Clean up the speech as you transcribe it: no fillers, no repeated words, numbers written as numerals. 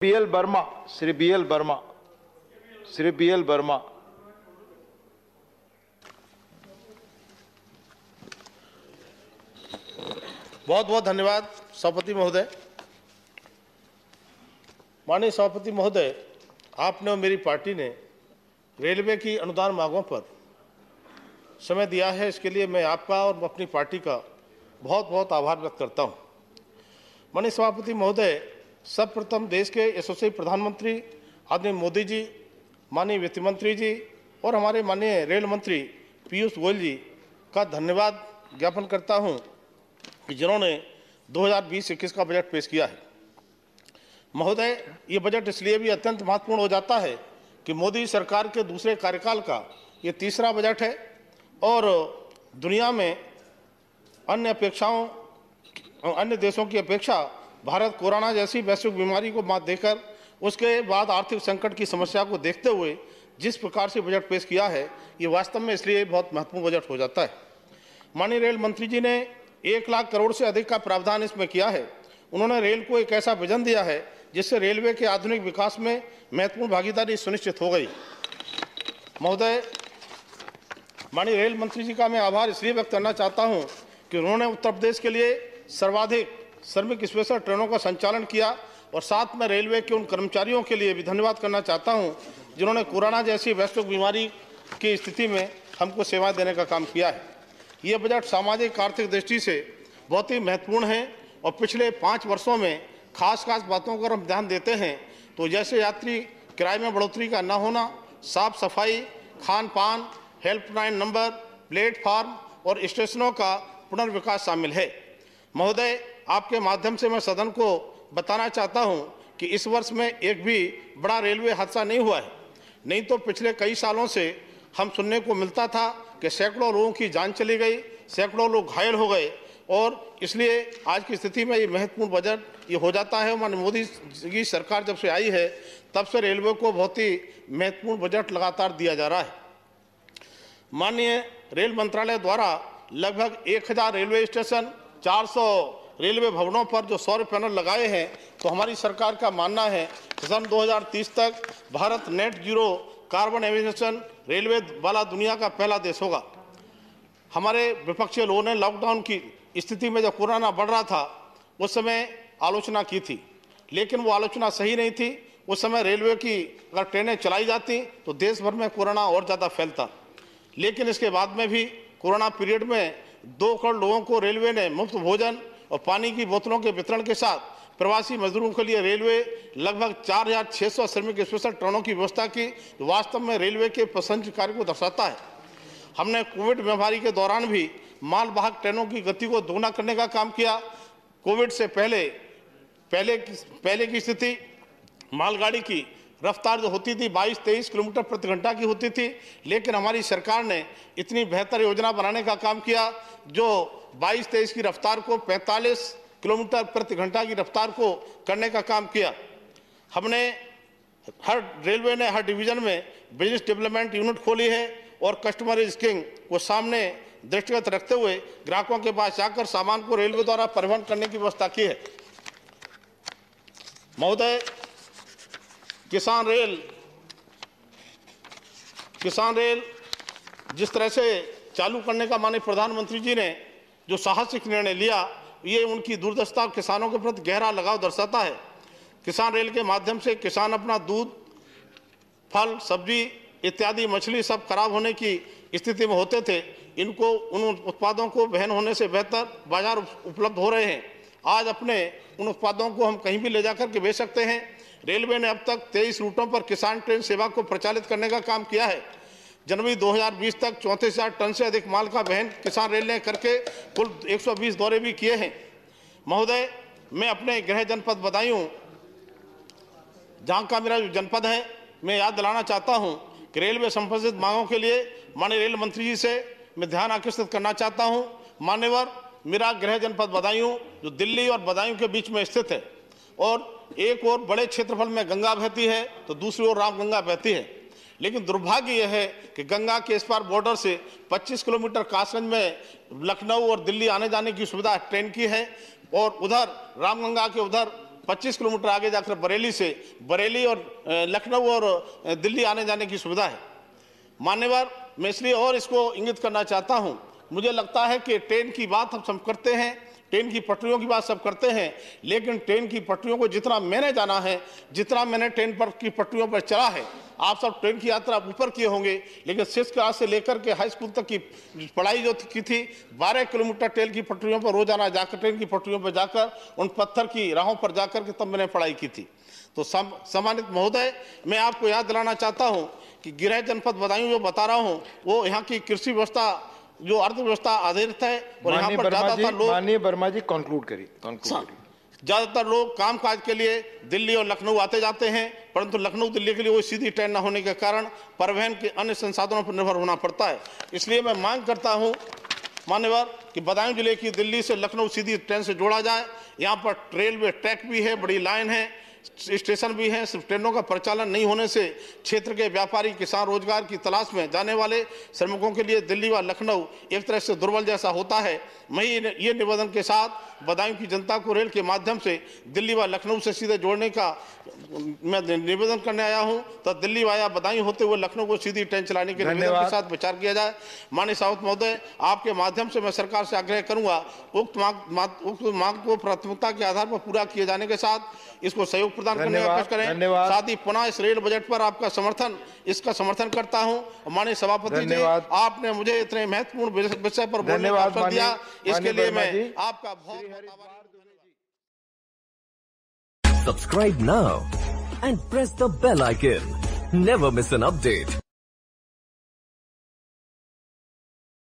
BL Verma, Shri BL Verma, Shri BL Verma. बहुत बहुत धन्यवाद सभापति महोदय। माननीय सभापति महोदय, आपने और मेरी पार्टी ने रेलवे की अनुदान मांगों पर समय दिया है, इसके लिए मैं आपका और अपनी पार्टी का बहुत बहुत आभार व्यक्त करता हूं। माननीय सभापति महोदय, सर्वप्रथम देश के यशस्वी प्रधानमंत्री आदरणीय मोदी जी, माननीय वित्त मंत्री जी और हमारे माननीय रेल मंत्री पीयूष गोयल जी का धन्यवाद ज्ञापन करता हूं कि जिन्होंने 2020-21 का बजट पेश किया है। महोदय, ये बजट इसलिए भी अत्यंत महत्वपूर्ण हो जाता है कि मोदी सरकार के दूसरे कार्यकाल का ये तीसरा बजट है और दुनिया में अन्य देशों की अपेक्षा भारत कोरोना जैसी वैश्विक बीमारी को मात देकर उसके बाद आर्थिक संकट की समस्या को देखते हुए जिस प्रकार से बजट पेश किया है, ये वास्तव में इसलिए बहुत महत्वपूर्ण बजट हो जाता है। माननीय रेल मंत्री जी ने 1 लाख करोड़ से अधिक का प्रावधान इसमें किया है। उन्होंने रेल को एक ऐसा विजन दिया है जिससे रेलवे के आधुनिक विकास में महत्वपूर्ण भागीदारी सुनिश्चित हो गई। महोदय, माननीय रेल मंत्री जी का मैं आभार इसलिए व्यक्त करना चाहता हूं कि उन्होंने उत्तर प्रदेश के लिए सर्वाधिक श्रमिक स्पेशल ट्रेनों का संचालन किया और साथ में रेलवे के उन कर्मचारियों के लिए भी धन्यवाद करना चाहता हूं जिन्होंने कोरोना जैसी वैश्विक बीमारी की स्थिति में हमको सेवा देने का काम किया है। ये बजट सामाजिक आर्थिक दृष्टि से बहुत ही महत्वपूर्ण है और पिछले 5 वर्षों में खास बातों पर हम ध्यान देते हैं तो जैसे यात्री किराए में बढ़ोतरी का न होना, साफ सफाई, खान पान, हेल्पलाइन नंबर, प्लेटफार्म और स्टेशनों का पुनर्विकास शामिल है। महोदय, आपके माध्यम से मैं सदन को बताना चाहता हूं कि इस वर्ष में एक भी बड़ा रेलवे हादसा नहीं हुआ है। नहीं तो पिछले कई सालों से हम सुनने को मिलता था कि सैकड़ों लोगों की जान चली गई, सैकड़ों लोग घायल हो गए और इसलिए आज की स्थिति में ये महत्वपूर्ण बजट ये हो जाता है। माननीय मोदी की सरकार जब से आई है तब से रेलवे को बहुत ही महत्वपूर्ण बजट लगातार दिया जा रहा है। माननीय रेल मंत्रालय द्वारा लगभग 1000 रेलवे स्टेशन, 400 रेलवे भवनों पर जो सौर पैनल लगाए हैं, तो हमारी सरकार का मानना है कि सन 2030 तक Bharat net zero carbon emission railway वाला दुनिया का पहला देश होगा। हमारे विपक्षी लोगों ने लॉकडाउन की स्थिति में जब कोरोना बढ़ रहा था उस समय आलोचना की थी, लेकिन वो आलोचना सही नहीं थी। उस समय रेलवे की अगर ट्रेनें चलाई जाती तो देश भर में कोरोना और ज़्यादा फैलता, लेकिन इसके बाद में भी कोरोना पीरियड में 2 करोड़ लोगों को रेलवे ने मुफ्त भोजन और पानी की बोतलों के वितरण के साथ प्रवासी मजदूरों के लिए रेलवे लगभग 4600 श्रमिक स्पेशल ट्रेनों की व्यवस्था की, जो वास्तव में रेलवे के प्रशंसनीय कार्य को दर्शाता है। हमने कोविड महामारी के दौरान भी मालवाहक ट्रेनों की गति को दोगुना करने का काम किया। कोविड से पहले की स्थिति मालगाड़ी की रफ्तार जो होती थी 22-23 किलोमीटर प्रति घंटा की होती थी, लेकिन हमारी सरकार ने इतनी बेहतर योजना बनाने का काम किया जो 22-23 की रफ्तार को 45 किलोमीटर प्रति घंटा की रफ्तार को करने का काम किया। रेलवे ने हर डिवीजन में बिजनेस डेवलपमेंट यूनिट खोली है और कस्टमर इज किंग को सामने दृष्टिगत रखते हुए ग्राहकों के पास जाकर सामान को रेलवे द्वारा परिवहन करने की व्यवस्था की है। महोदय, किसान रेल जिस तरह से चालू करने का माननीय प्रधानमंत्री जी ने जो साहसिक निर्णय लिया, ये उनकी दूरदर्शिता किसानों के प्रति गहरा लगाव दर्शाता है। किसान रेल के माध्यम से किसान अपना दूध, फल, सब्जी इत्यादि मछली सब खराब होने की स्थिति में होते थे, इनको उन उत्पादों को वहन होने से बेहतर बाजार उपलब्ध हो रहे हैं। आज अपने उन उत्पादों को हम कहीं भी ले जाकर के बेच सकते हैं। रेलवे ने अब तक 23 रूटों पर किसान ट्रेन सेवा को प्रचालित करने का काम किया है। जनवरी 2020 तक 34,000 टन से अधिक माल का वहन किसान रेल ने करके कुल 120 दौरे भी किए हैं। महोदय, मैं अपने गृह जनपद बदायूं, जहाँ का मेरा जो जनपद है, मैं याद दिलाना चाहता हूँ कि रेलवे संबंधित मांगों के लिए माननीय रेल मंत्री जी से मैं ध्यान आकर्षित करना चाहता हूँ। मान्यवर, मेरा गृह जनपद बदायूं जो दिल्ली और बदायूं के बीच में स्थित है और एक और बड़े क्षेत्रफल में गंगा बहती है तो दूसरी ओर रामगंगा बहती है, लेकिन दुर्भाग्य यह है कि गंगा के इस पार बॉर्डर से 25 किलोमीटर कासगंज में लखनऊ और दिल्ली आने जाने की सुविधा ट्रेन की है और उधर रामगंगा के उधर 25 किलोमीटर आगे जाकर बरेली और लखनऊ और दिल्ली आने जाने की सुविधा है। मान्यवर, मैं इसलिए और इसको इंगित करना चाहता हूं, मुझे लगता है कि ट्रेन की बात हम सब करते हैं, ट्रेन की पटरियों की बात सब करते हैं, लेकिन ट्रेन की पटरियों को जितना मैंने जाना है, जितना मैंने ट्रेन पर की पटरियों पर चला है, आप सब ट्रेन की यात्रा ऊपर किए होंगे, लेकिन 6th क्लास से लेकर के हाई स्कूल तक की पढ़ाई जो की थी 12 किलोमीटर ट्रेन की पटरियों पर रोजाना जाकर, ट्रेन की पटरियों पर जाकर, उन पत्थर की राहों पर जाकर के तब मैंने पढ़ाई की थी। तो सम्मानित महोदय, मैं आपको याद दिलाना चाहता हूं कि गृह जनपद बदायूं जो बता रहा हूं, वो यहाँ की कृषि व्यवस्था जो अर्थव्यवस्था आधारित है, और यहाँ पर ज्यादातर लोग, माननीय वर्मा जी कंक्लूड करिए। ज्यादातर लोग कामकाज के लिए दिल्ली और लखनऊ आते जाते हैं, परंतु लखनऊ दिल्ली के लिए वो सीधी ट्रेन न होने के कारण परिवहन के अन्य संसाधनों पर निर्भर होना पड़ता है। इसलिए मैं मांग करता हूं मान्यवर कि बदायूं जिले की दिल्ली से लखनऊ सीधी ट्रेन से जोड़ा जाए। यहाँ पर रेलवे ट्रैक भी है, बड़ी लाइन है, स्टेशन भी हैं। सिर्फ ट्रेनों का परिचालन नहीं होने से क्षेत्र के व्यापारी, किसान रोजगार की तलाश में जाने वाले श्रमिकों के लिए दिल्ली व लखनऊ एक तरह से दुर्बल जैसा होता है। मैं ये निवेदन के साथ बदायूं की जनता को रेल के माध्यम से दिल्ली व लखनऊ से सीधे जोड़ने का मैं निवेदन करने आया हूं, तो दिल्ली वाया बदायूं होते हुए लखनऊ को सीधी ट्रेन चलाने के निवेदन के साथ विचार किया जाए। माननीय सावंत महोदय, आपके माध्यम से मैं सरकार से आग्रह करूंगा, उक्त मांग को प्राथमिकता के आधार पर पूरा किए जाने के साथ इसको सहयोग प्रदान करने का प्रयास करें। साथ ही पुनः इस रेल बजट पर आपका इसका समर्थन करता हूं। माननीय सभापति जी, आपने मुझे इतने महत्वपूर्ण विषय पर बोलने का अवसर दिया, इसके लिए मैं आपका बहुत Subscribe now and press the bell icon. Never miss an update.